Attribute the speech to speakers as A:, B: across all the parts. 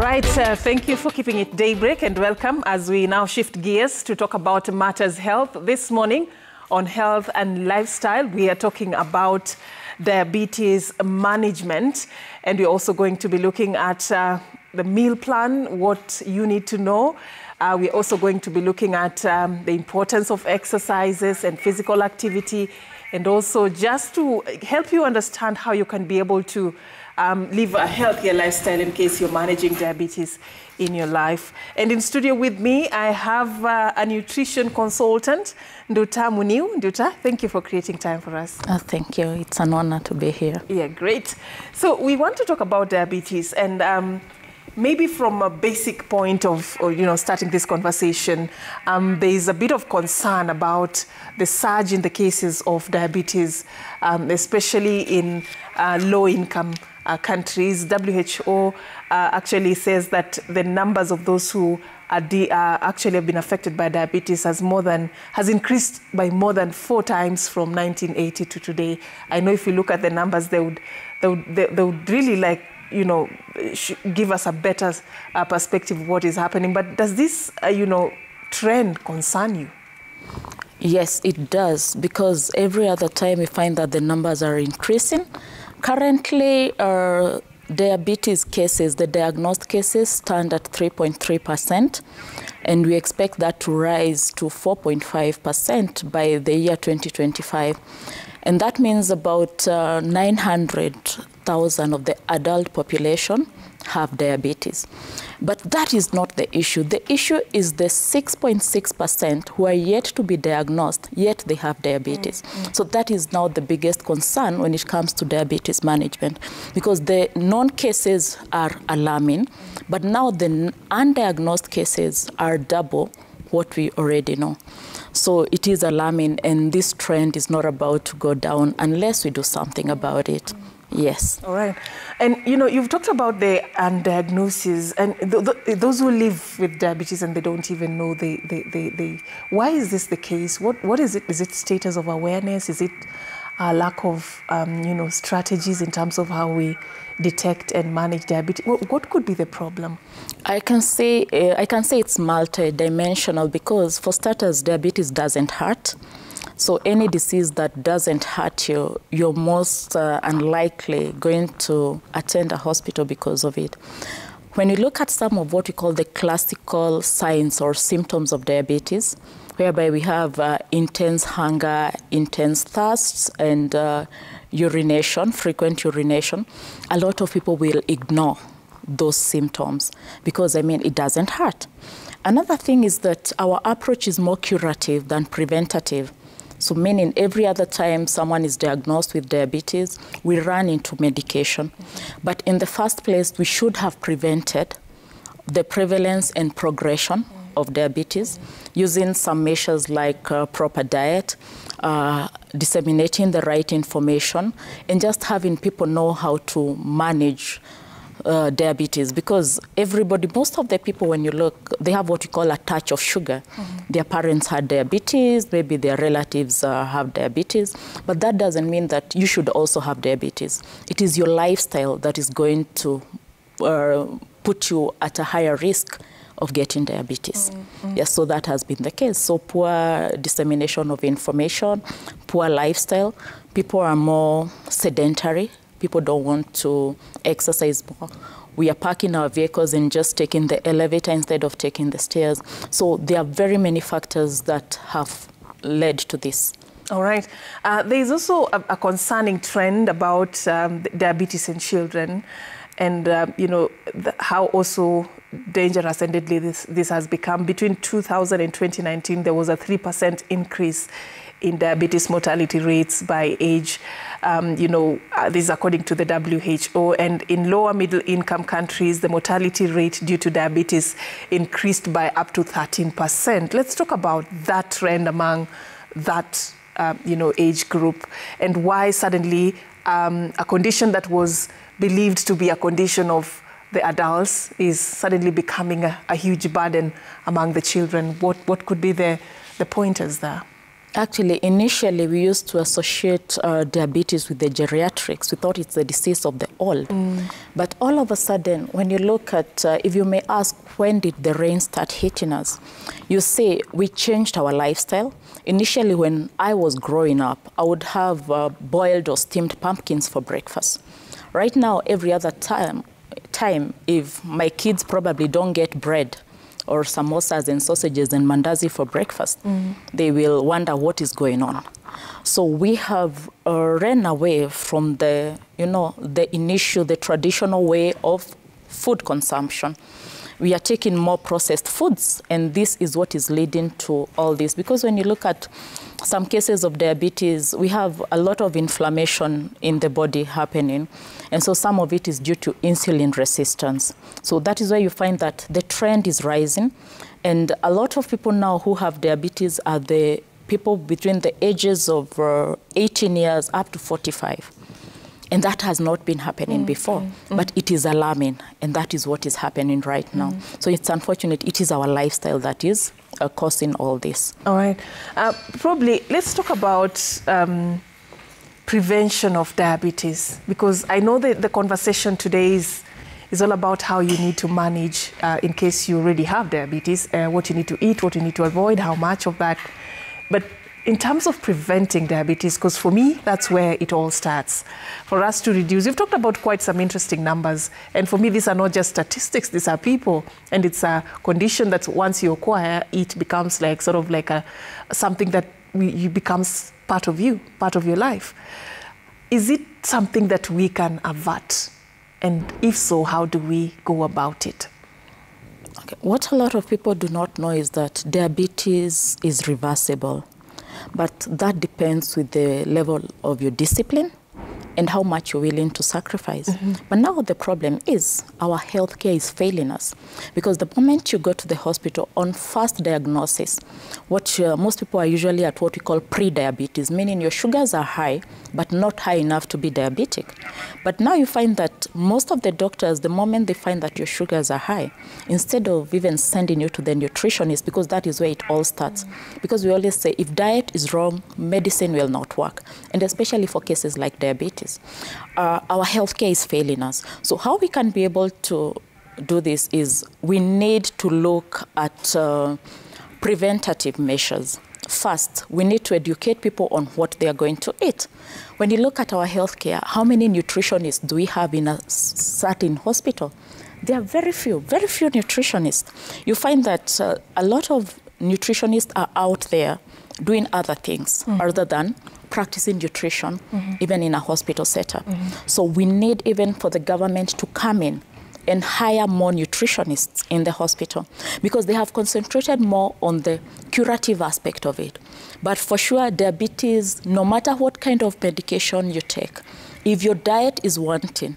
A: right, thank you for keeping it daybreak and welcome as we now shift gears to talk about matters health. This morning on Health and Lifestyle, we are talking about diabetes management, and we're also going to be looking at the meal plan, what you need to know. We're also going to be looking at the importance of exercises and physical activity, and also just to help you understand how you can be able to live a healthier lifestyle in case you're managing diabetes in your life. And in studio with me, I have a nutrition consultant, Nduta Muniu. Nduta, thank you for creating time for us.
B: Thank you. It's an honor to be here.
A: Yeah, great. So we want to talk about diabetes, and maybe from a basic point of, starting this conversation, there is a bit of concern about the surge in the cases of diabetes, especially in low-income countries. WHO actually says that the numbers of those who actually have been affected by diabetes has increased by more than 4 times from 1980 to today. I know if you look at the numbers, they would really give us a better perspective of what is happening. But does this, trend concern you?
B: Yes, it does, because every other time we find that the numbers are increasing. Currently, diabetes cases, the diagnosed cases, stand at 3.3%, and we expect that to rise to 4.5% by the year 2025. And that means about 900,000 of the adult population have diabetes. But that is not the issue. The issue is the 6.6% who are yet to be diagnosed, yet they have diabetes. So that is now the biggest concern when it comes to diabetes management, because the known cases are alarming, but now the undiagnosed cases are double what we already know. So it is alarming, and this trend is not about to go down unless we do something about it. Yes.
A: All right. And, you've talked about the undiagnosis, and those who live with diabetes and they don't even know why is this the case? What is it? Is it status of awareness? Is it a lack of, strategies in terms of how we detect and manage diabetes? What could be the problem?
B: I can say it's multidimensional, because for starters, diabetes doesn't hurt. So any disease that doesn't hurt you, you're most unlikely going to attend a hospital because of it. When you look at some of what we call the classical signs or symptoms of diabetes, whereby we have intense hunger, intense thirst, and urination, frequent urination, a lot of people will ignore those symptoms because, it doesn't hurt. Another thing is that our approach is more curative than preventative. So meaning every other time someone is diagnosed with diabetes, we run into medication. But in the first place, we should have prevented the prevalence and progression of diabetes using some measures like proper diet, disseminating the right information, and just having people know how to manage diabetes, because most of the people, when you look, they have what you call a touch of sugar. Their parents had diabetes, maybe their relatives have diabetes, but that doesn't mean that you should also have diabetes. It is your lifestyle that is going to put you at a higher risk of getting diabetes. Yes, so that has been the case. So poor dissemination of information, poor lifestyle, people are more sedentary. People don't want to exercise more. We are parking our vehicles and just taking the elevator instead of taking the stairs. So there are very many factors that have led to this.
A: All right. There is also a concerning trend about diabetes in children, and how also dangerous and deadly this has become. Between 2000 and 2019, there was a 3% increase in diabetes mortality rates by age. This is according to the WHO. And in lower middle income countries, the mortality rate due to diabetes increased by up to 13%. Let's talk about that trend among that age group, and why suddenly a condition that was believed to be a condition of the adults is suddenly becoming a huge burden among the children. What could be the pointers there?
B: Actually, initially, we used to associate diabetes with the geriatrics. We thought it's the disease of the old. But all of a sudden, when you look at, if you may ask, when did the rain start hitting us? You say we changed our lifestyle. Initially, when I was growing up, I would have boiled or steamed pumpkins for breakfast. Right now, every other time, if my kids probably don't get bread or samosas and sausages and mandazi for breakfast, they will wonder what is going on. So we have ran away from the traditional way of food consumption. We are taking more processed foods, and this is what is leading to all this. Because when you look at some cases of diabetes, we have a lot of inflammation in the body happening. And so some of it is due to insulin resistance. So that is why you find that the trend is rising. And a lot of people now who have diabetes are the people between the ages of 18 years up to 45. And that has not been happening before, but it is alarming, and that is what is happening right now. So it's unfortunate. It is our lifestyle that is causing all this.
A: All right. Probably let's talk about prevention of diabetes, because I know that the conversation today is all about how you need to manage in case you already have diabetes, what you need to eat, what you need to avoid, how much of that. But in terms of preventing diabetes, because for me, that's where it all starts. For us to reduce, you've talked about quite some interesting numbers. And for me, these are not just statistics, these are people. And it's a condition that once you acquire, it becomes like sort of like something that becomes part of you, part of your life. Is it something that we can avert? And if so, how do we go about it?
B: Okay. What a lot of people do not know is that diabetes is reversible. But that depends with the level of your discipline and how much you're willing to sacrifice. But now the problem is our healthcare is failing us, because the moment you go to the hospital on first diagnosis, most people are usually at what we call pre-diabetes, meaning your sugars are high, but not high enough to be diabetic. But now you find that most of the doctors, the moment they find that your sugars are high, instead of even sending you to the nutritionist, because that is where it all starts. Because we always say, if diet is wrong, medicine will not work. And especially for cases like diabetes, our healthcare is failing us. So how we can be able to do this is we need to look at preventative measures. First, we need to educate people on what they are going to eat. When you look at our healthcare, how many nutritionists do we have in a certain hospital? There are very few nutritionists. You find that a lot of nutritionists are out there doing other things other than practicing nutrition, even in a hospital setup. So we need even for the government to come in and hire more nutritionists in the hospital, because they have concentrated more on the curative aspect of it. But for sure, diabetes, no matter what kind of medication you take, if your diet is wanting,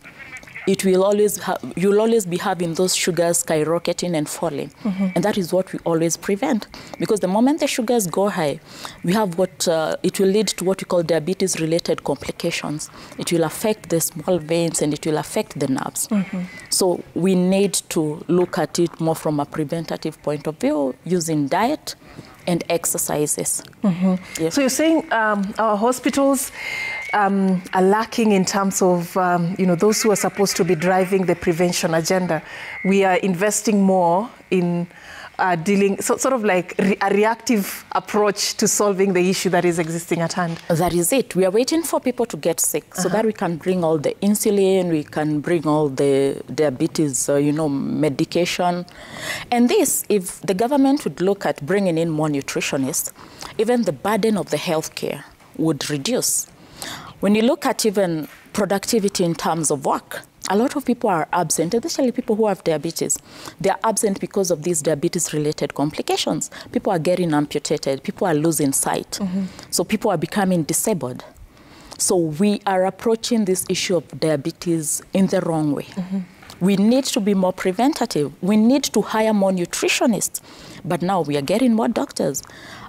B: it will always you'll always be having those sugars skyrocketing and falling. And that is what we always prevent. Because the moment the sugars go high, we have it will lead to what we call diabetes-related complications. It will affect the small veins and it will affect the nerves. So we need to look at it more from a preventative point of view, using diet and exercises. Yes.
A: So you're saying our hospitals are lacking in terms of those who are supposed to be driving the prevention agenda. We are investing more in dealing, sort of like a reactive approach to solving the issue that is existing at hand.
B: That is it. We are waiting for people to get sick so that we can bring all the insulin, we can bring all the diabetes, medication. And this, if the government would look at bringing in more nutritionists, even the burden of the healthcare would reduce. When you look at even productivity in terms of work, a lot of people are absent, especially people who have diabetes. They are absent because of these diabetes-related complications. People are getting amputated. People are losing sight. So people are becoming disabled. So we are approaching this issue of diabetes in the wrong way. We need to be more preventative. We need to hire more nutritionists. But now we are getting more doctors.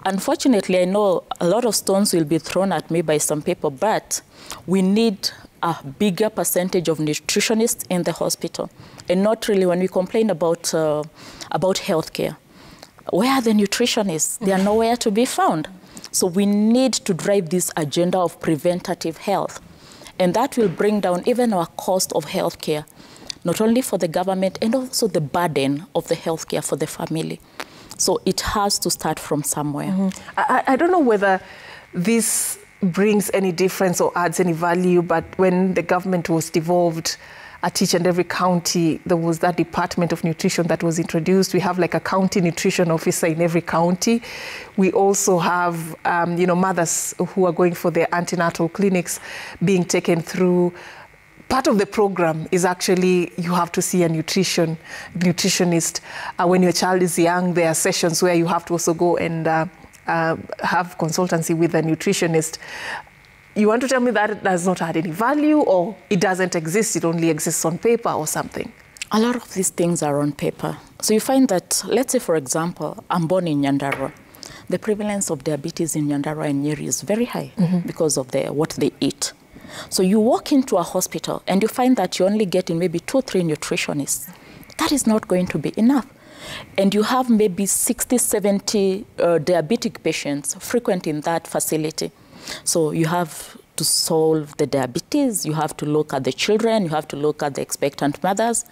B: Unfortunately, I know a lot of stones will be thrown at me by some people, but we need a bigger percentage of nutritionists in the hospital. And not really when we complain about healthcare. Where are the nutritionists? They are nowhere to be found. So we need to drive this agenda of preventative health. And that will bring down even our cost of healthcare, not only for the government and also the burden of the healthcare for the family. So it has to start from somewhere.
A: I don't know whether this brings any difference or adds any value, but when the government was devolved at each and every county, there was that Department of Nutrition that was introduced. We have like a county nutrition officer in every county. We also have, mothers who are going for their antenatal clinics being taken through. Part of the program is actually you have to see a nutritionist. When your child is young, there are sessions where you have to also go and have consultancy with a nutritionist. You want to tell me that it does not add any value, or it doesn't exist, it only exists on paper or something?
B: A lot of these things are on paper. So you find that, let's say, for example, I'm born in Nyandarua. The prevalence of diabetes in Nyandarua and Nyeri is very high because of what they eat. So you walk into a hospital and you find that you're only getting maybe 2 or 3 nutritionists. That is not going to be enough. And you have maybe 60, 70 diabetic patients frequent in that facility. So you have to solve the diabetes, you have to look at the children, you have to look at the expectant mothers.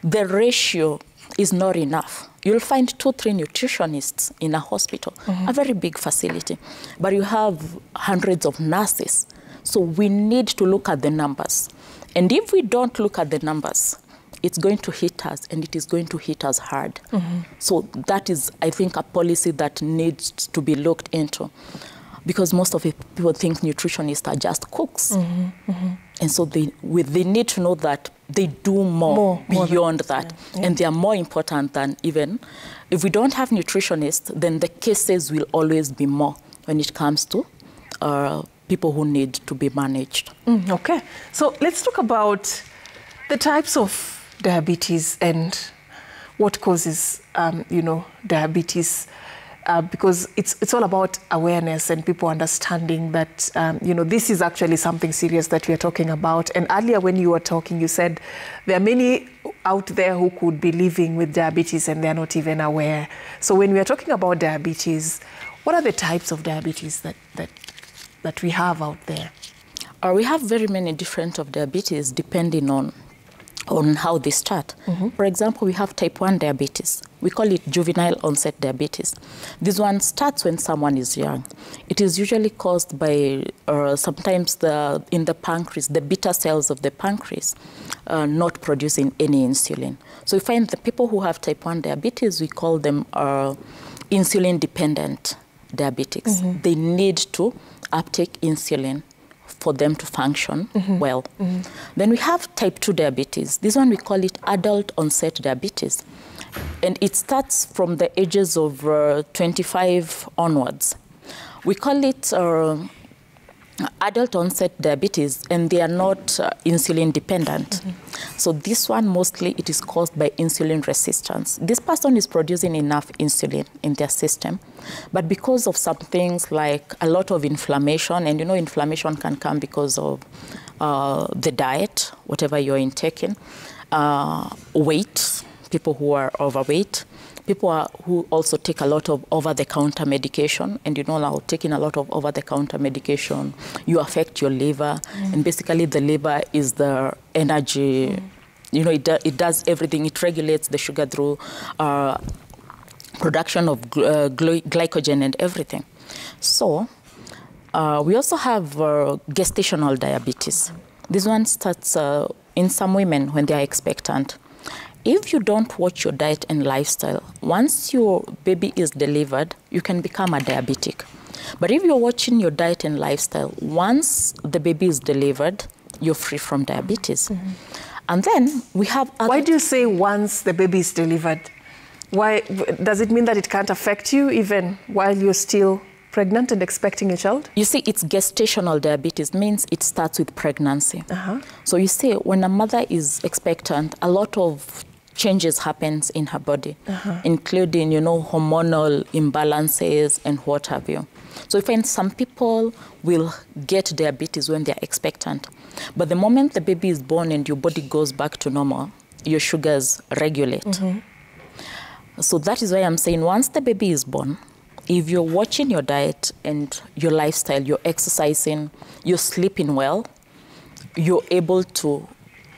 B: The ratio is not enough. You'll find 2 or 3 nutritionists in a hospital, a very big facility, but you have hundreds of nurses. So we need to look at the numbers. And if we don't look at the numbers, it's going to hit us, and it is going to hit us hard. So that is, I think, a policy that needs to be looked into. Because most of the people think nutritionists are just cooks. And so they need to know that they do more beyond that. Yeah. And they are more important than even, if we don't have nutritionists, then the cases will always be more when it comes to people who need to be managed.
A: Okay, so let's talk about the types of diabetes and what causes, diabetes. Because it's all about awareness and people understanding that, this is actually something serious that we are talking about. And earlier when you were talking, you said there are many out there who could be living with diabetes and they're not even aware. So when we are talking about diabetes, what are the types of diabetes that we have out there?
B: We have very many different of diabetes depending on how they start. For example, we have type 1 diabetes. We call it juvenile onset diabetes. This one starts when someone is young. It is usually caused by sometimes in the pancreas, the beta cells of the pancreas not producing any insulin. So we find the people who have type 1 diabetes, we call them insulin dependent diabetics. They need to uptake insulin for them to function well. Then we have type 2 diabetes. This one we call it adult onset diabetes. And it starts from the ages of 25 onwards. We call it adult onset diabetes, and they are not insulin dependent. So this one mostly it is caused by insulin resistance. This person is producing enough insulin in their system, but because of some things like a lot of inflammation, and inflammation can come because of the diet, whatever you're intaking, weight, people who are overweight, people who also take a lot of over-the-counter medication, and now taking a lot of over-the-counter medication, you affect your liver, and basically the liver is the energy, it does everything. It regulates the sugar through production of glycogen and everything. So we also have gestational diabetes. This one starts in some women when they are expectant. If you don't watch your diet and lifestyle, once your baby is delivered, you can become a diabetic. But if you're watching your diet and lifestyle, once the baby is delivered, you're free from diabetes. And then we have other...
A: Why do you say once the baby is delivered? Why does it mean that it can't affect you even while you're still pregnant and expecting a child?
B: You see, it's gestational diabetes, means it starts with pregnancy. So you see, when a mother is expectant, a lot of changes happens in her body, including, hormonal imbalances and what have you. So you find some people will get diabetes when they're expectant. But the moment the baby is born and your body goes back to normal, your sugars regulate. So that is why I'm saying once the baby is born, if you're watching your diet and your lifestyle, you're exercising, you're sleeping well, you're able to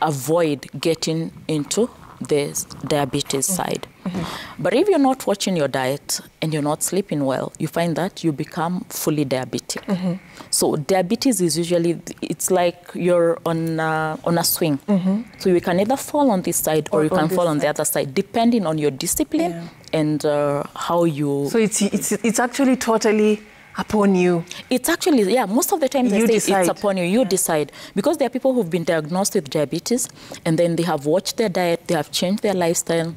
B: avoid getting into the diabetes side. But if you're not watching your diet and you're not sleeping well, you find that you become fully diabetic. So diabetes is usually, it's like you're on a swing. So you can either fall on this side or you can fall on the other side, depending on your discipline and how you...
A: So it's actually totally upon you.
B: It's actually, yeah, most of the time they say it's upon you. You decide. Because there are people who've been diagnosed with diabetes and then they have watched their diet, they have changed their lifestyle,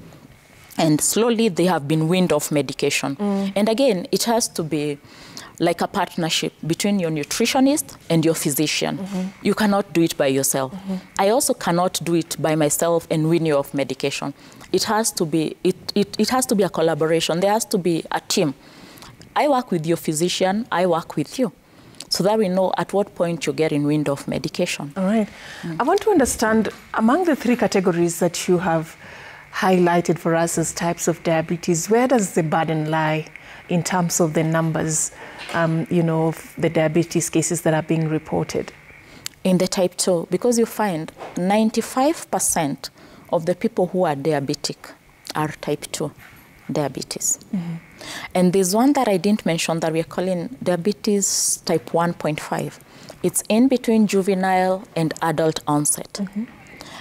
B: and slowly they have been weaned off medication. And again, it has to be like a partnership between your nutritionist and your physician. You cannot do it by yourself. I also cannot do it by myself and wean you off medication. It has to be, it has to be a collaboration. There has to be a team. I work with your physician, I work with you, so that we know at what point you're getting weaned off medication.
A: All right. I want to understand, among the 3 categories that you have highlighted for us as types of diabetes, where does the burden lie in terms of the numbers, you know, of the diabetes cases that are being reported?
B: In the type 2, because you find 95% of the people who are diabetic are type 2 diabetes. And there's one that I didn't mention that we're calling diabetes type 1.5. It's in between juvenile and adult onset.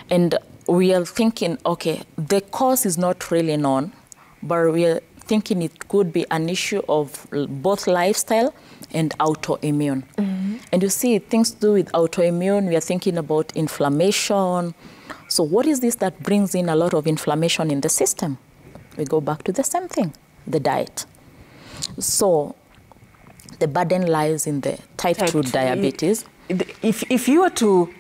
B: And we are thinking, okay, the cause is not really known, but we are thinking it could be an issue of both lifestyle and autoimmune. And you see, things to do with autoimmune, we are thinking about inflammation. So what is this that brings in a lot of inflammation in the system? We go back to the same thing, the diet. So the burden lies in the type 2 diabetes.
A: If you were to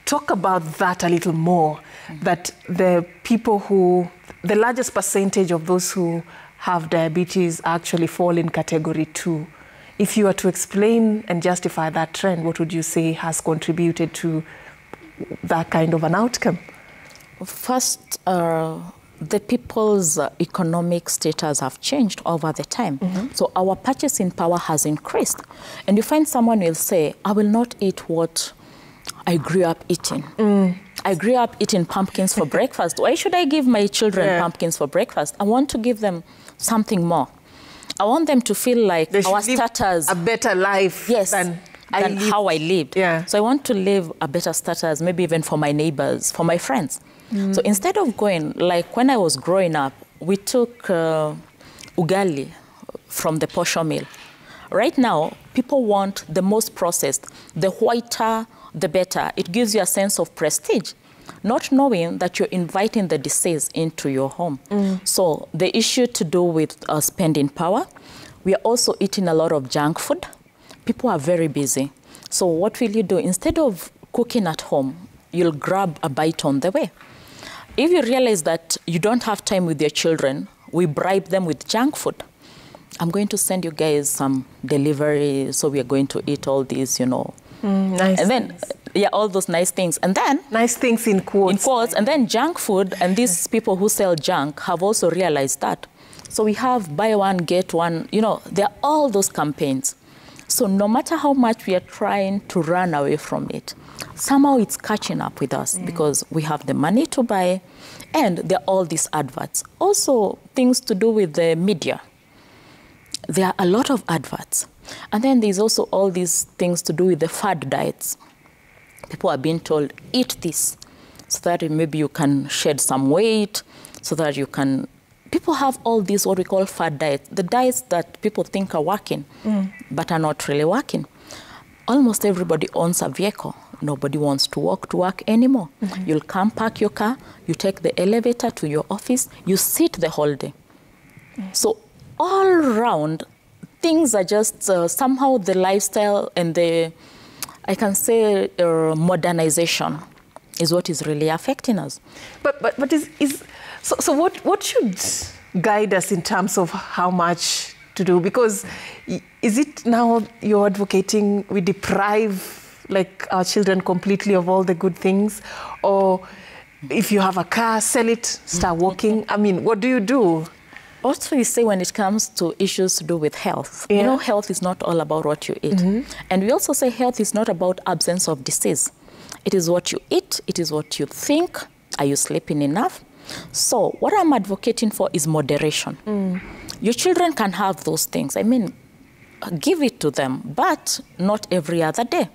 A: talk about that a little more, that the people who, the largest percentage of those who have diabetes actually fall in category 2. If you were to explain and justify that trend, what would you say has contributed to that kind of an outcome?
B: First, the people's economic status have changed over the time. So our purchasing power has increased. And you find someone will say, I will not eat what I grew up eating. I grew up eating pumpkins for breakfast. Why should I give my children pumpkins for breakfast? I want to give them something more. I want them to feel like our status...
A: a better life than
B: how I lived. So I want to live a better status, maybe even for my neighbors, for my friends. So instead of going, like when I was growing up, we took ugali from the posho mill. Right now, people want the most processed. The whiter, the better. It gives you a sense of prestige, not knowing that you're inviting the disease into your home. So the issue to do with spending power, we are also eating a lot of junk food. People are very busy. So what will you do? Instead of cooking at home, you'll grab a bite on the way. If you realize that you don't have time with your children, we bribe them with junk food. I'm going to send you guys some delivery, so we are going to eat all these, you know.
A: Nice.
B: And then, all those nice things. And then...
A: Nice things in quotes.
B: In quotes. And then junk food, and these people who sell junk have also realized that. So we have buy one, get one, you know, there are all those campaigns. So no matter how much we are trying to run away from it, somehow it's catching up with us because we have the money to buy, and there are all these adverts. Also, things to do with the media. There are a lot of adverts. And then there's also all these things to do with the fad diets. People are being told, eat this, so that maybe you can shed some weight, so that you can... People have all these what we call fad diets, the diets that people think are working, but are not really working. Almost everybody owns a vehicle. Nobody wants to walk to work anymore. You'll come park your car, you take the elevator to your office, you sit the whole day. So all around, things are just somehow the lifestyle and the, I can say, modernization is what is really affecting us.
A: But so what should guide us in terms of how much to do? Because is it now you're advocating we deprive like our children completely of all the good things? Or if you have a car, sell it, start walking? I mean, what do you do?
B: also you say when it comes to issues to do with health,
A: Yeah.
B: you know, health is not all about what you eat. And we also say health is not about absence of disease. It is what you eat, it is what you think. Are you sleeping enough? So what I'm advocating for is moderation. Your children can have those things. I mean, give it to them, but not every other day.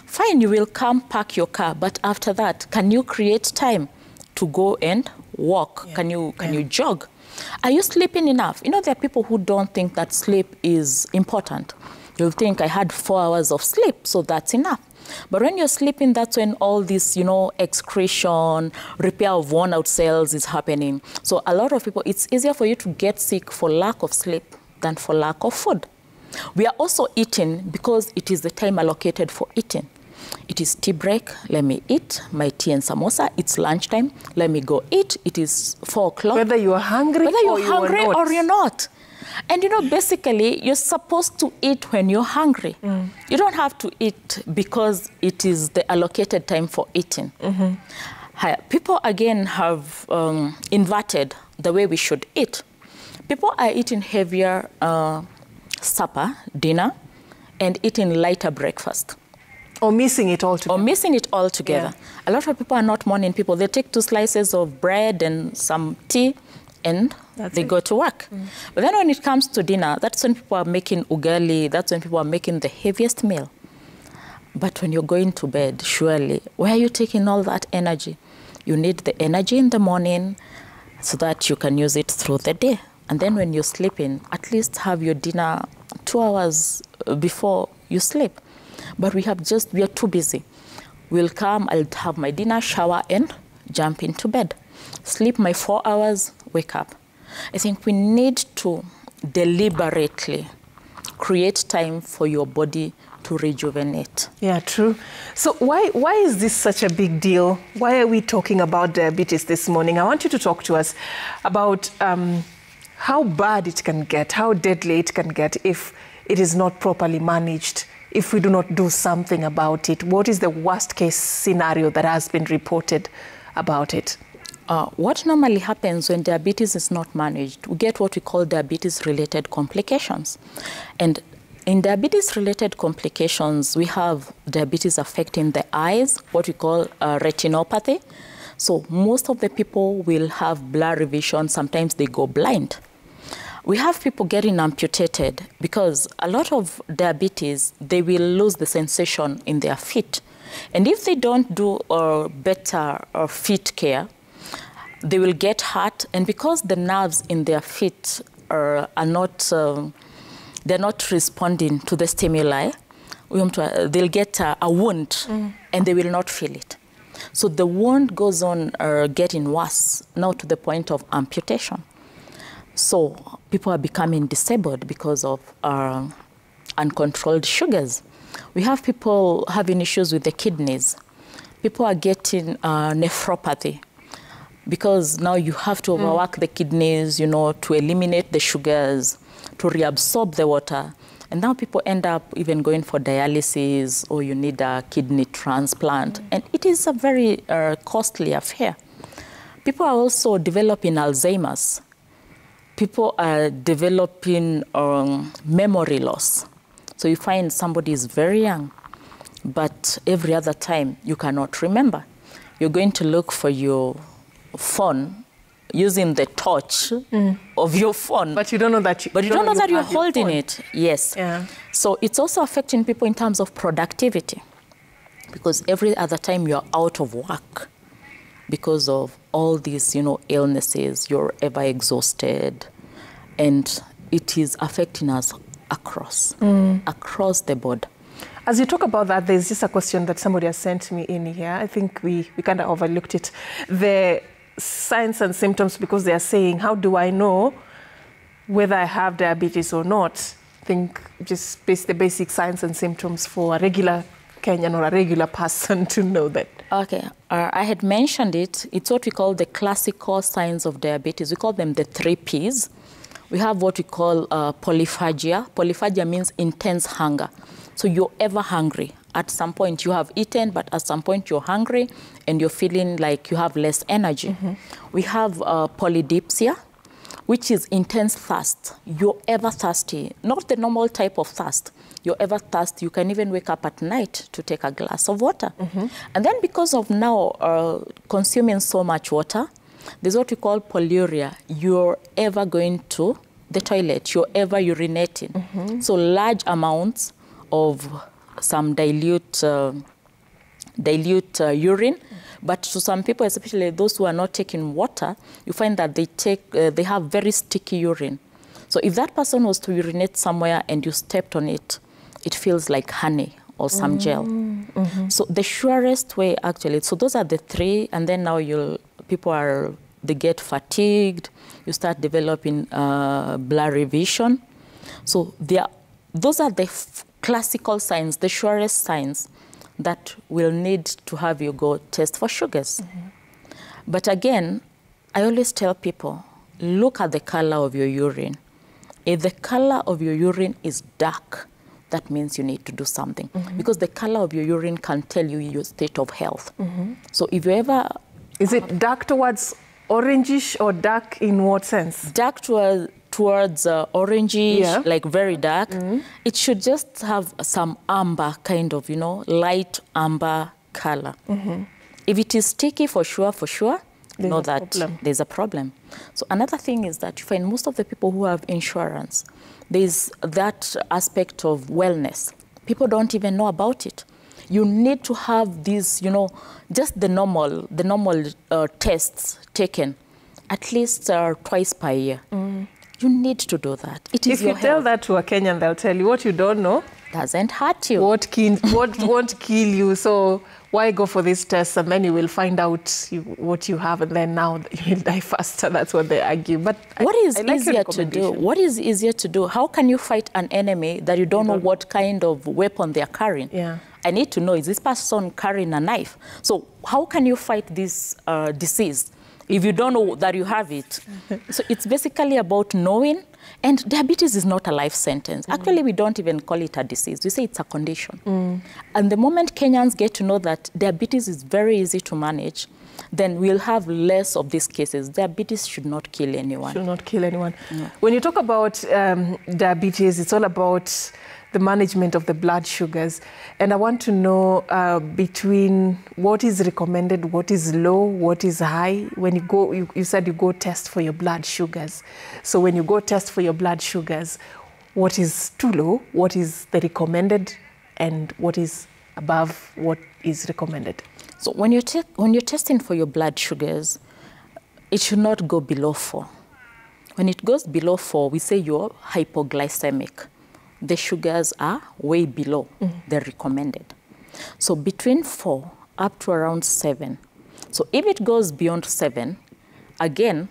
B: Fine, you will come park your car, but after that, can you create time to go and walk?
A: Yeah.
B: Can you jog? Are you sleeping enough? You know, there are people who don't think that sleep is important. You'll think I had 4 hours of sleep, so that's enough. But when you're sleeping, that's when all this, you know, excretion, repair of worn out cells is happening. So a lot of people, it's easier for you to get sick for lack of sleep than for lack of food. We are also eating because it is the time allocated for eating. It is tea break, let me eat my tea and samosa. It's lunchtime, let me go eat. It is 4 o'clock.
A: Whether you are hungry,
B: or you're not. And you know, basically, you're supposed to eat when you're hungry. You don't have to eat because it is the allocated time for eating. People, again, have inverted the way we should eat. People are eating heavier supper, dinner, and eating lighter breakfast.
A: Or missing it altogether.
B: Yeah. A lot of people are not morning people. They take 2 slices of bread and some tea, and they go to work. But then when it comes to dinner, that's when people are making ugali, that's when people are making the heaviest meal. But when you're going to bed, surely, where are you taking all that energy? You need the energy in the morning so that you can use it through the day. And then when you're sleeping, at least have your dinner 2 hours before you sleep. But we are too busy. We'll come, I'll have my dinner, shower, and jump into bed. Sleep my 4 hours, wake up. I think we need to deliberately create time for your body to rejuvenate.
A: Yeah, true. So why is this such a big deal? Why are we talking about diabetes this morning? I want you to talk to us about how bad it can get, how deadly it can get if it is not properly managed, if we do not do something about it. What is the worst case scenario that has been reported about it?
B: What normally happens when diabetes is not managed, we get what we call diabetes-related complications. And in diabetes-related complications, we have diabetes affecting the eyes, what we call retinopathy. So most of the people will have blurry vision. Sometimes they go blind. We have people getting amputated because a lot of diabetes, they will lose the sensation in their feet. And if they don't do better feet care, they will get hurt. And because the nerves in their feet are not, they're not responding to the stimuli, they'll get a wound and they will not feel it. So the wound goes on getting worse, now to the point of amputation. So people are becoming disabled because of uncontrolled sugars. We have people having issues with the kidneys. People are getting nephropathy because now you have to overwork the kidneys, you know, to eliminate the sugars, to reabsorb the water. And now people end up even going for dialysis, or you need a kidney transplant. And it is a very costly affair. People are also developing Alzheimer's. People are developing memory loss. So you find somebody is very young, but every other time you cannot remember. You're going to look for your phone using the torch of your phone.
A: But you don't know that
B: you're holding it. Yes.
A: Yeah.
B: So it's also affecting people in terms of productivity, because every other time you're out of work because of all these, you know, illnesses, you're ever exhausted, and it is affecting us across the board.
A: As you talk about that, there's just a question that somebody has sent me in here. I think we kind of overlooked it. The signs and symptoms, because they are saying, how do I know whether I have diabetes or not? I think just the basic signs and symptoms for a regular Kenyan or a regular person to know that.
B: Okay, I had mentioned it. It's what we call the classical signs of diabetes. We call them the 3 Ps. We have what we call polyphagia. Polyphagia means intense hunger. So you're ever hungry. At some point you have eaten, but at some point you're hungry and you're feeling like you have less energy. We have polydipsia, which is intense thirst. You're ever thirsty, not the normal type of thirst. You're ever thirsty. You can even wake up at night to take a glass of water. And then because of now consuming so much water, there's what we call polyuria. You're ever going to the toilet. You're ever urinating. So large amounts of some dilute urine. But to some people, especially those who are not taking water, you find that they have very sticky urine. So if that person was to urinate somewhere and you stepped on it, it feels like honey or some gel. So the surest way, actually, so those are the three, and then now they get fatigued, you start developing blurry vision. So those are the classical signs, the surest signs that will need to have you go test for sugars. But again, I always tell people, look at the color of your urine. If the color of your urine is dark, that means you need to do something. Because the color of your urine can tell you your state of health. So if you ever...
A: Is it dark towards orangish or dark in what sense?
B: Dark towards orangish, like very dark. It should just have some amber kind of, light amber color. If it is sticky, for sure, know that there's a problem. So another thing is that you find most of the people who have insurance, there's that aspect of wellness. People don't even know about it. You need to have these, just the normal tests taken at least twice per year. You need to do that. It is
A: if you
B: your
A: tell
B: health.
A: that to a Kenyan, they'll tell you what you don't know
B: Doesn't hurt you.
A: What won't kill you. So why go for this test, and then you will find out what you have, and then now you'll die faster. That's what they argue. But
B: what is easier to do? What is easier to do? How can you fight an enemy that you don't know what kind of weapon they are carrying?
A: Yeah.
B: I need to know, is this person carrying a knife? So how can you fight this disease if you don't know that you have it? So it's basically about knowing. And diabetes is not a life sentence. Actually, we don't even call it a disease. We say it's a condition. And the moment Kenyans get to know that diabetes is very easy to manage, then we'll have less of these cases. Diabetes should not kill anyone.
A: Should not kill anyone.
B: No.
A: When you talk about diabetes, it's all about the management of the blood sugars. And I want to know between what is recommended, what is low, what is high. When you go, you said you go test for your blood sugars. So when you go test for your blood sugars, what is too low, what is the recommended, and what is above what is recommended?
B: So when you're testing for your blood sugars, it should not go below 4. When it goes below 4, we say you're hypoglycemic. The sugars are way below the recommended. So between 4 up to around 7. So if it goes beyond 7, again,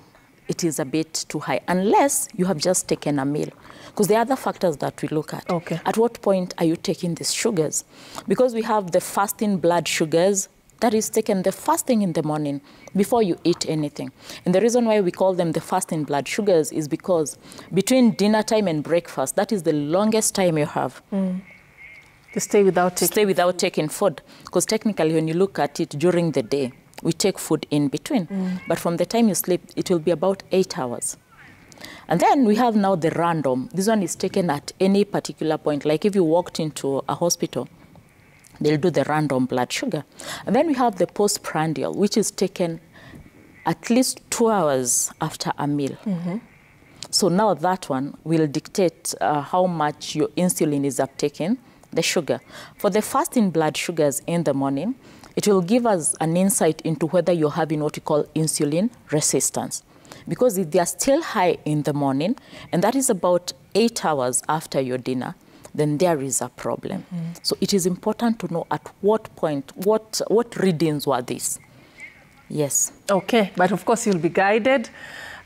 B: it is a bit too high, unless you have just taken a meal. Because there are other factors that we look at.
A: Okay.
B: At what point are you taking these sugars? Because we have the fasting blood sugars, that is taken the first thing in the morning before you eat anything. And the reason why we call them the fasting blood sugars is because between dinner time and breakfast, that is the longest time you have.
A: To stay without taking
B: food. Because technically, when you look at it during the day, we take food in between. But from the time you sleep, it will be about 8 hours. And then we have now the random. This one is taken at any particular point. Like if you walked into a hospital, they'll do the random blood sugar. And then we have the postprandial, which is taken at least 2 hours after a meal. So now that one will dictate how much your insulin is uptaking, the sugar. For the fasting blood sugars in the morning, it will give us an insight into whether you're having what we call insulin resistance. Because if they are still high in the morning, and that is about 8 hours after your dinner, then there is a problem. So it is important to know at what point, what readings were these. Yes. Okay,
A: but of course you'll be guided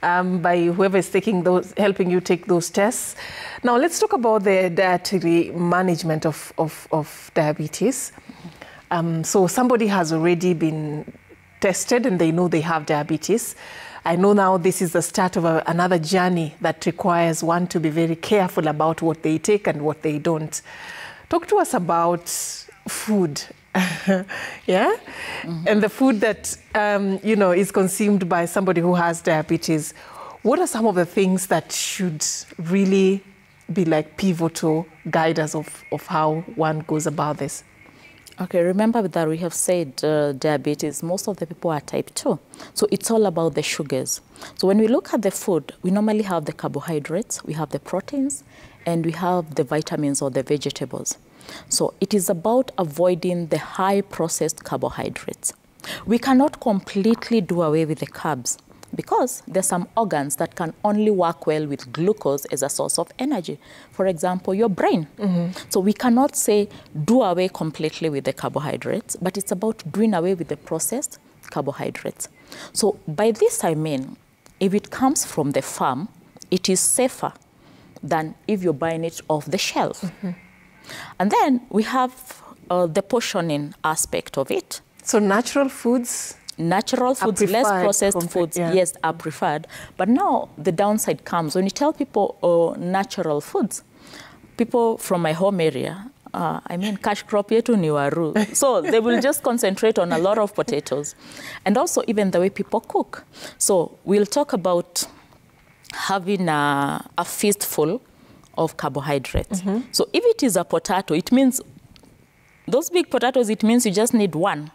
A: by whoever is helping you take those tests. Now let's talk about the dietary management of diabetes. So somebody has already been tested and they know they have diabetes. I know now this is the start of another journey that requires one to be very careful about what they take and what they don't. Talk to us about food, yeah? And the food that, is consumed by somebody who has diabetes. What are some of the things that should really be like pivotal guiders of how one goes about this?
B: Okay, remember that we have said diabetes, most of the people are type 2. So it's all about the sugars. So when we look at the food, we normally have the carbohydrates, we have the proteins, and we have the vitamins or the vegetables. So it is about avoiding the high processed carbohydrates. We cannot completely do away with the carbs because there's some organs that can only work well with glucose as a source of energy. For example, your brain. So we cannot say do away completely with the carbohydrates, but it's about doing away with the processed carbohydrates. So by this I mean, if it comes from the farm, it is safer than if you're buying it off the shelf. And then we have the portioning aspect of it.
A: So natural foods?
B: Natural foods, less processed foods, yes, are preferred. But now the downside comes. When you tell people natural foods, people from my home area, I mean, cash crop yetu ni waru. So they will just concentrate on a lot of potatoes. And also even the way people cook. So we'll talk about having a fistful of carbohydrates. So if it is a potato, it means, those big potatoes, it means you just need one.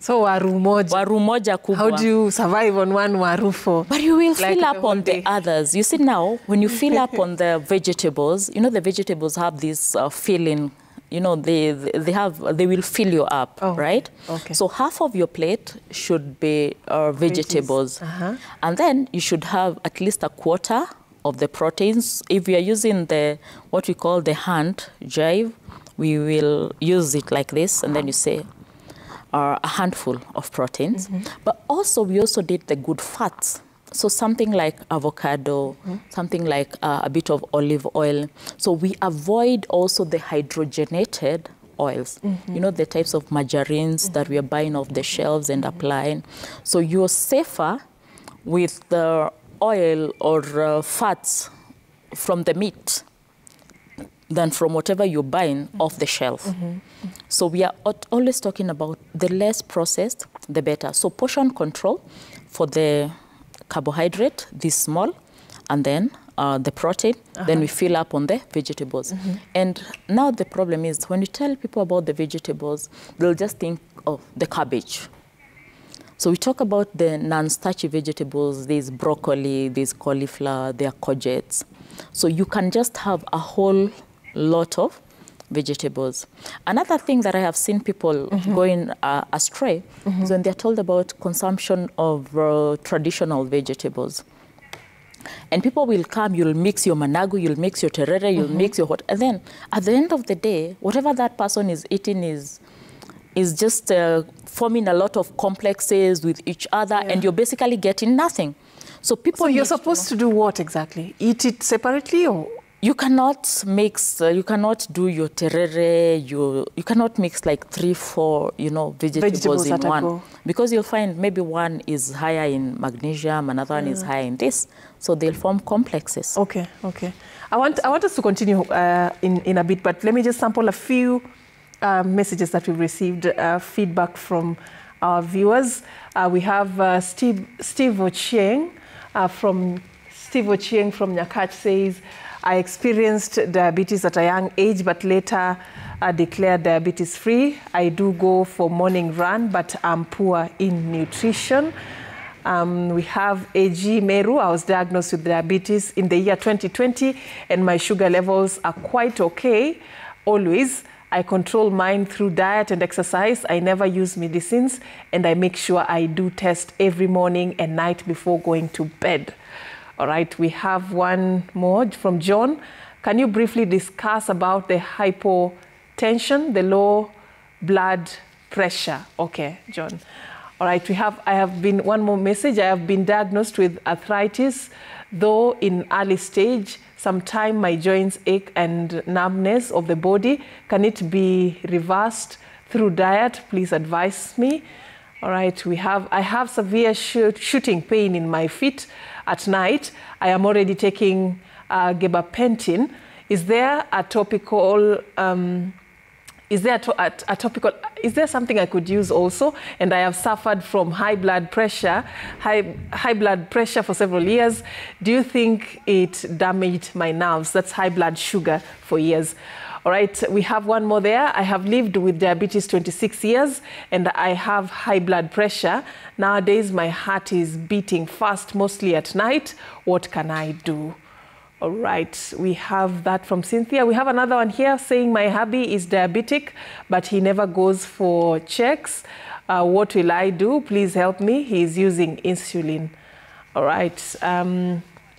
A: So waru moja.
B: Waru moja kubwa.
A: How do you survive on one waru for?
B: But you will fill up on the others. You see now, when you fill up on the vegetables, you know the vegetables have this filling, you know, they will fill you up, right? Okay. So half of your plate should be vegetables. And then you should have at least a quarter of the proteins. If we are using what we call the hand jive, we will use it like this, and then you say, a handful of proteins. But also, we also did the good fats. So something like avocado, something like a bit of olive oil. So we avoid also the hydrogenated oils. You know, the types of margarines that we are buying off the shelves and applying. So you're safer with the oil or fats from the meat than from whatever you're buying off the shelf. So we are always talking about the less processed, the better. So portion control for the carbohydrate, this small, and then the protein, then we fill up on the vegetables. And now the problem is, when you tell people about the vegetables, they'll just think of the cabbage. So we talk about the non-starchy vegetables, there's broccoli, there's cauliflower, there are courgettes. So you can just have a whole lot of vegetables. Another thing that I have seen people going astray is when they're told about consumption of traditional vegetables. And people will come, you'll mix your managu, you'll mix your terere, you'll mix your hot, and then at the end of the day, whatever that person is eating is just forming a lot of complexes with each other, and you're basically getting nothing. So people. So
A: you're supposed to do what exactly? Eat it separately, or?
B: You cannot mix, you cannot do your terere, you cannot mix like 3-4, you know, vegetables in one. Because you'll find maybe one is higher in magnesium, another one is higher in this. So they'll form complexes. Okay, okay.
A: I want us to continue in a bit, but let me just sample a few messages that we've received, feedback from our viewers. We have Steve Ochieng from Nyakach says, I experienced diabetes at a young age, but later declared diabetes-free. I do go for morning run, but I'm poor in nutrition. We have A.G. Meru. I was diagnosed with diabetes in the year 2020, and my sugar levels are quite okay. Always, I control mine through diet and exercise. I never use medicines, and I make sure I do test every morning and night before going to bed. All right, we have one more from John. Can you briefly discuss about the hypotension, the low blood pressure? Okay, John. All right, I have been, one more message. I have been diagnosed with arthritis, though in early stage. Sometimes my joints ache and numbness of the body. Can it be reversed through diet? Please advise me. All right, I have severe shooting pain in my feet at night. I am already taking gabapentin. Is there a topical Is there a topical, is there something I could use also? And I have suffered from high blood pressure for several years. Do you think it damaged my nerves? That's high blood sugar for years. All right, we have one more there. I have lived with diabetes 26 years and I have high blood pressure. Nowadays, my heart is beating fast, mostly at night. What can I do? All right, we have that from Cynthia. We have another one here saying my hubby is diabetic, but he never goes for checks. What will I do? Please help me. He is using insulin. All right.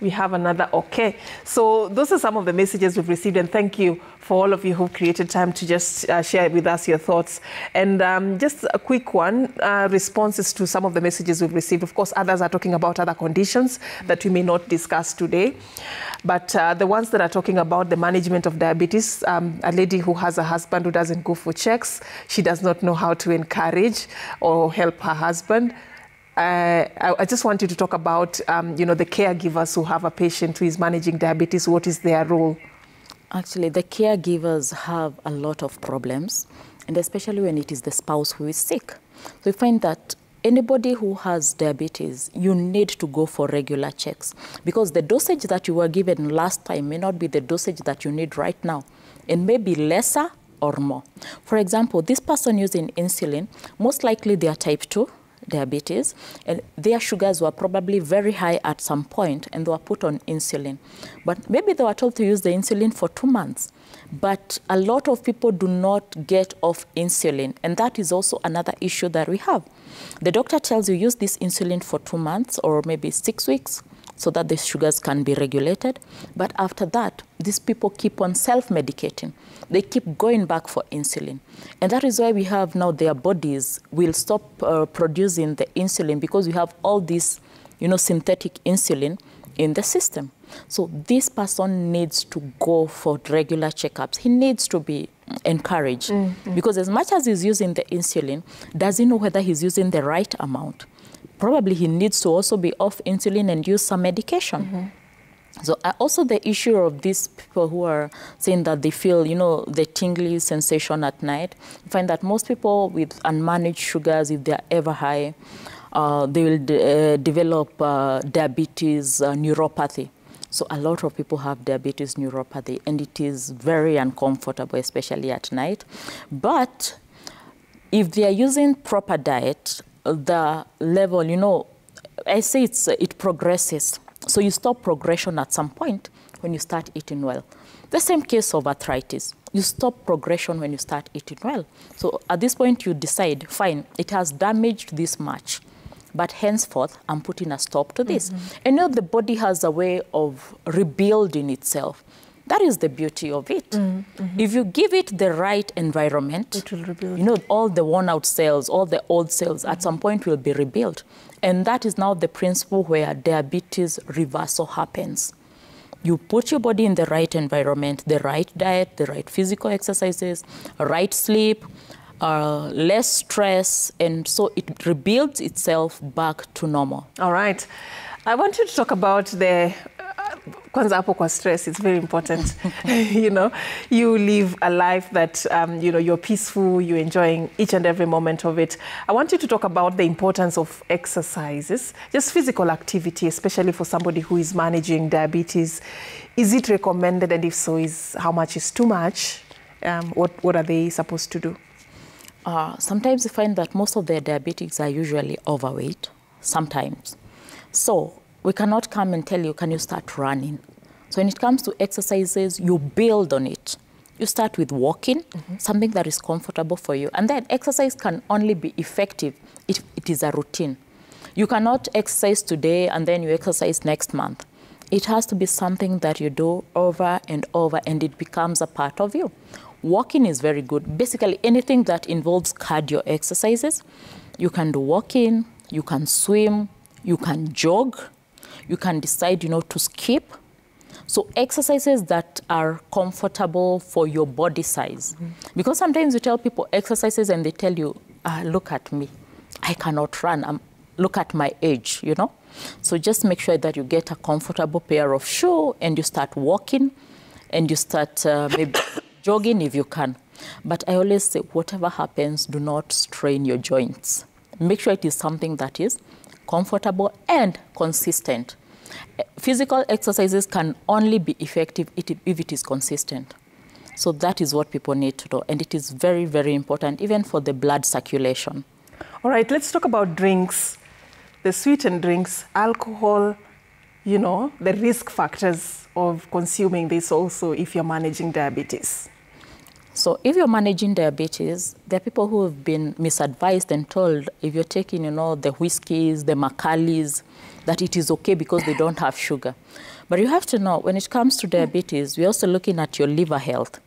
A: We have another, okay. So those are some of the messages we've received, and thank you for all of you who've created time to just share with us your thoughts. And just a quick one, responses to some of the messages we've received. Of course, others are talking about other conditions that we may not discuss today. But the ones that are talking about the management of diabetes, a lady who has a husband who doesn't go for checks, she does not know how to encourage or help her husband. I just want you to talk about, the caregivers who have a patient who is managing diabetes. What is their role?
B: Actually, the caregivers have a lot of problems, and especially when it is the spouse who is sick. So we find that anybody who has diabetes, you need to go for regular checks, because the dosage that you were given last time may not be the dosage that you need right now, and maybe lesser or more. For example, this person using insulin, most likely they are type 2. Diabetes, and their sugars were probably very high at some point and they were put on insulin. But maybe they were told to use the insulin for 2 months. But a lot of people do not get off insulin, and that is also another issue that we have. The doctor tells you use this insulin for 2 months or maybe 6 weeks so that the sugars can be regulated. But after that, these people keep on self-medicating. They keep going back for insulin. And that is why we have now their bodies will stop producing the insulin, because we have all this, synthetic insulin in the system. So this person needs to go for regular checkups. He needs to be encouraged, because as much as he's using the insulin, does he know whether he's using the right amount? Probably he needs to also be off insulin and use some medication. So also the issue of these people who are saying that they feel, the tingly sensation at night, you find that most people with unmanaged sugars, if they're ever high, they will develop diabetes neuropathy. So a lot of people have diabetes neuropathy, and it is very uncomfortable, especially at night. But if they are using proper diet, the level, I say it progresses. So you stop progression at some point when you start eating well. The same case of arthritis. You stop progression when you start eating well. So at this point you decide, fine, it has damaged this much, but henceforth I'm putting a stop to this. And the body has a way of rebuilding itself. That is the beauty of it. If you give it the right environment,
A: it will rebuild.
B: All the worn out cells, all the old cells at some point will be rebuilt. And that is now the principle where diabetes reversal happens. You put your body in the right environment, the right diet, the right physical exercises, right sleep, less stress, and so it rebuilds itself back to normal.
A: All right. I want you to talk about the kwanza hapo kwa stress. It's very important. You live a life that, you're peaceful, you're enjoying each and every moment of it. I want you to talk about the importance of exercises, just physical activity, especially for somebody who is managing diabetes. Is it recommended? And if so, how much is too much? What are they supposed to do?
B: Sometimes you find that most of their diabetics are usually overweight, sometimes. So we cannot come and tell you, can you start running? So when it comes to exercises, you build on it. You start with walking, something that is comfortable for you. And then exercise can only be effective if it is a routine. You cannot exercise today and then you exercise next month. It has to be something that you do over and over, and it becomes a part of you. Walking is very good. Basically, anything that involves cardio exercises, you can do walking, you can swim, you can jog, you can decide, to skip. So exercises that are comfortable for your body size. Because sometimes you tell people exercises and they tell you, look at me, I cannot run, look at my age, So just make sure that you get a comfortable pair of shoes and you start walking and you start maybe jogging if you can. But I always say, whatever happens, do not strain your joints. Make sure it is something that is comfortable and consistent. Physical exercises can only be effective if it is consistent. So that is what people need to know. And it is very, very important, even for the blood circulation.
A: All right, let's talk about drinks, the sweetened drinks, alcohol, you know, the risk factors of consuming this also if you're managing diabetes.
B: So if you're managing diabetes, there are people who have been misadvised and told if you're taking, you know, the whiskeys, the Macallys, that it is okay because they don't have sugar. But you have to know, when it comes to diabetes, we're also looking at your liver health.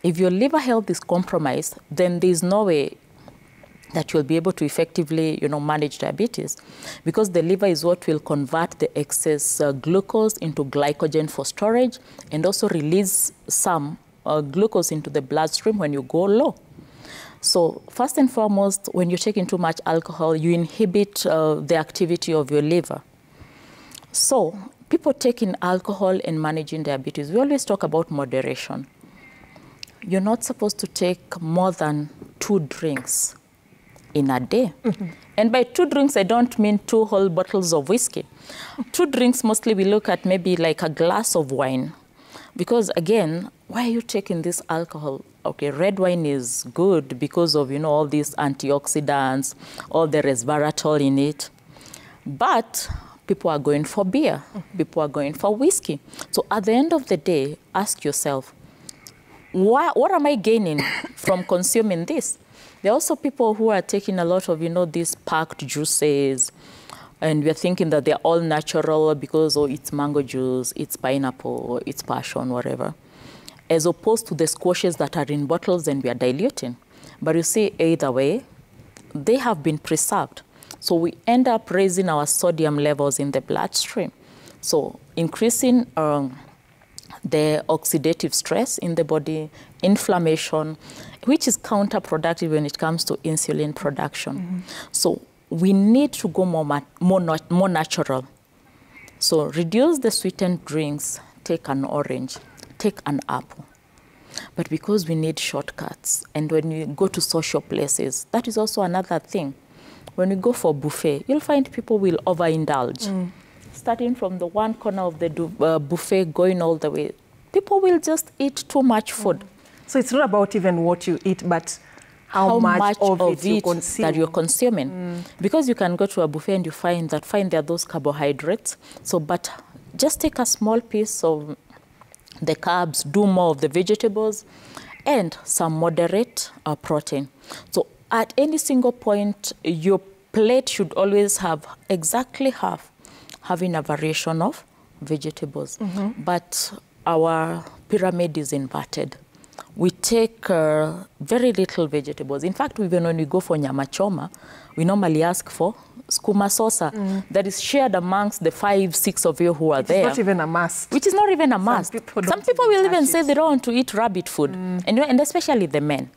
B: If your liver health is compromised, then there's no way that you'll be able to effectively, you know, manage diabetes, because the liver is what will convert the excess glucose into glycogen for storage and also release some glucose into the bloodstream when you go low. So first and foremost, when you're taking too much alcohol, you inhibit the activity of your liver. So people taking alcohol and managing diabetes, we always talk about moderation. You're not supposed to take more than 2 drinks in a day. Mm-hmm. And by 2 drinks, I don't mean 2 whole bottles of whiskey. 2 drinks, mostly we look at maybe like a glass of wine. Because again, why are you taking this alcohol? Okay, red wine is good because of, you know, all these antioxidants, all the resveratrol in it. But people are going for beer. People are going for whiskey. So at the end of the day, ask yourself, what am I gaining from consuming this? There are also people who are taking a lot of, you know, these packed juices, and we're thinking that they're all natural because, oh, it's mango juice, it's pineapple, it's passion, whatever, as opposed to the squashes that are in bottles and we are diluting. But you see, either way, they have been preserved. So we end up raising our sodium levels in the bloodstream. So increasing the oxidative stress in the body, inflammation, which is counterproductive when it comes to insulin production. Mm-hmm. So we need to go more natural. So reduce the sweetened drinks, take an orange, take an apple. But because we need shortcuts, and when we go to social places, that is also another thing. When we go for buffet, you'll find people will overindulge. Mm. Starting from the one corner of the buffet, going all the way. People will just eat too much food.
A: So it's not about even what you eat, but how much of it you consume.
B: That you're consuming. Mm. Because you can go to a buffet and you find there are those carbohydrates. So, but just take a small piece of the carbs, do more of the vegetables, and some moderate protein. So at any single point, your plate should always have exactly half, having a variation of vegetables. Mm-hmm. But our pyramid is inverted. We take very little vegetables. In fact, even when we go for nyama choma, we normally ask for skuma sosa that is shared amongst the 5-6 of you who are there.
A: It's not even a must.
B: Which is not even a must. Some people will even say they don't want to eat rabbit food, and especially the men.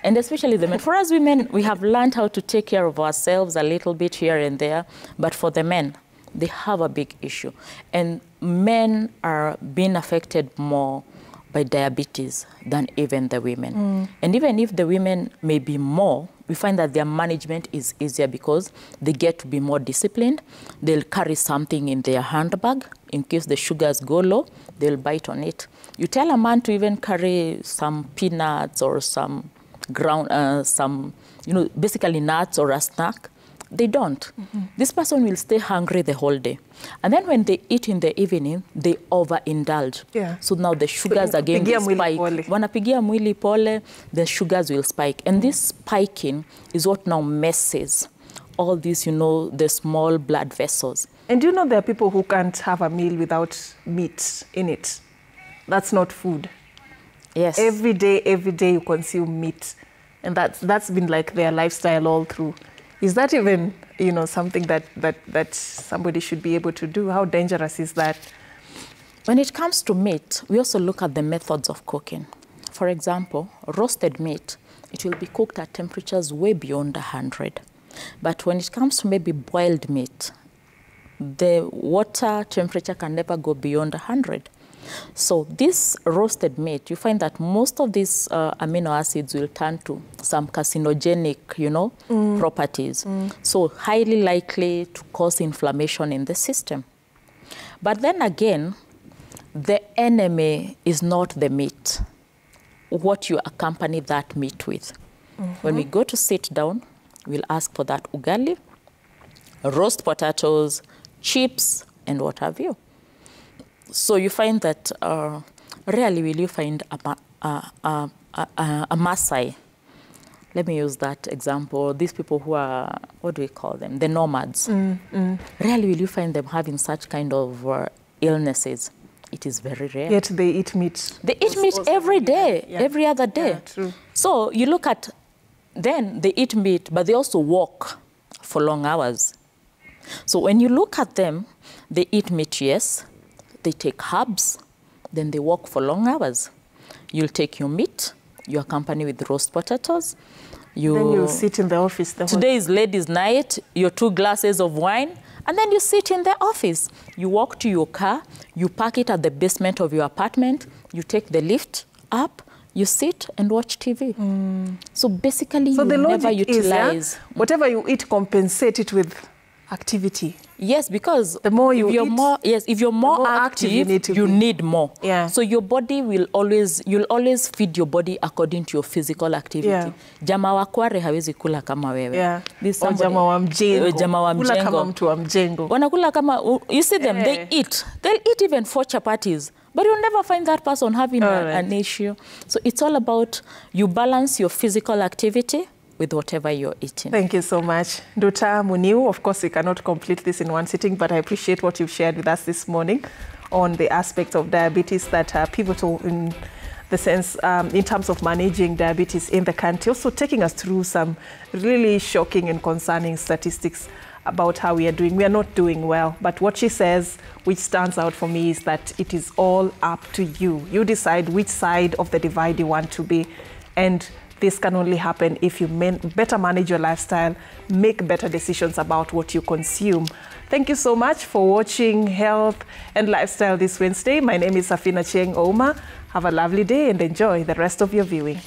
B: And especially the men. For us women, we have learned how to take care of ourselves a little bit here and there, but for the men, they have a big issue. And men are being affected more by diabetes than even the women. And even if the women may be more, we find that their management is easier because they get to be more disciplined. They'll carry something in their handbag. In case the sugars go low, they'll bite on it. You tell a man to even carry some peanuts or some basically nuts or a snack, they don't. This person will stay hungry the whole day. And then when they eat in the evening, they overindulge. Yeah. So now the sugars again will spike. Wanapigia mwili pole, the sugars will spike. And this spiking is what now messes all these, the small blood vessels.
A: And you know there are people who can't have a meal without meat in it. That's not food.
B: Yes.
A: Every day you consume meat. And that's been like their lifestyle all through. Is that even, something that somebody should be able to do? How dangerous is that?
B: When it comes to meat, we also look at the methods of cooking. For example, roasted meat, it will be cooked at temperatures way beyond 100. But when it comes to maybe boiled meat, the water temperature can never go beyond 100. So this roasted meat, you find that most of these amino acids will turn to some carcinogenic, properties. So highly likely to cause inflammation in the system. But then again, the enemy is not the meat, what you accompany that meat with. When we go to sit down, we'll ask for that ugali, roast potatoes, chips, and what have you. So you find that rarely will you find a Maasai. Let me use that example. These people who are, what do we call them? The nomads. Rarely will you find them having such kind of illnesses. It is very rare.
A: Yet they eat meat.
B: They eat meat every day, every other day.
A: Yeah, true.
B: So you look at, then they eat meat, but they also walk for long hours. So when you look at them, they eat meat, yes. They take herbs, then they walk for long hours. You'll take your meat, you accompany with roast potatoes.
A: Then you'll sit in the office.
B: Today is ladies' night, your 2 glasses of wine, and then you sit in the office. You walk to your car, you park it at the basement of your apartment, you take the lift up, you sit and watch TV. So basically, you never utilize.
A: Whatever you eat, compensate it with activity.
B: Yes, because
A: the more you
B: eat, if you're more active, you need more.
A: Yeah.
B: So your body will always, you'll always feed your body according to your physical activity.
A: Yeah.
B: Jama wa kware hawezi kula kama wewe.
A: Yeah. Or jama wa mjengo.
B: Jama wa mjengo.
A: Kula kama mtu wa mjengo.
B: Wanakula kama, you see them, they eat. They'll eat even 4 chapatis. But you'll never find that person having an issue. So it's all about you balance your physical activity with whatever you're eating.
A: Thank you so much. Nduta Muniu, of course, we cannot complete this in one sitting, but I appreciate what you've shared with us this morning on the aspects of diabetes that are pivotal in the sense, in terms of managing diabetes in the country. Also taking us through some really shocking and concerning statistics about how we are doing. We are not doing well, but what she says, which stands out for me, is that it is all up to you. You decide which side of the divide you want to be, and this can only happen if you better manage your lifestyle, make better decisions about what you consume. Thank you so much for watching Health and Lifestyle this Wednesday. My name is Safina Cheng Ouma. Have a lovely day and enjoy the rest of your viewing.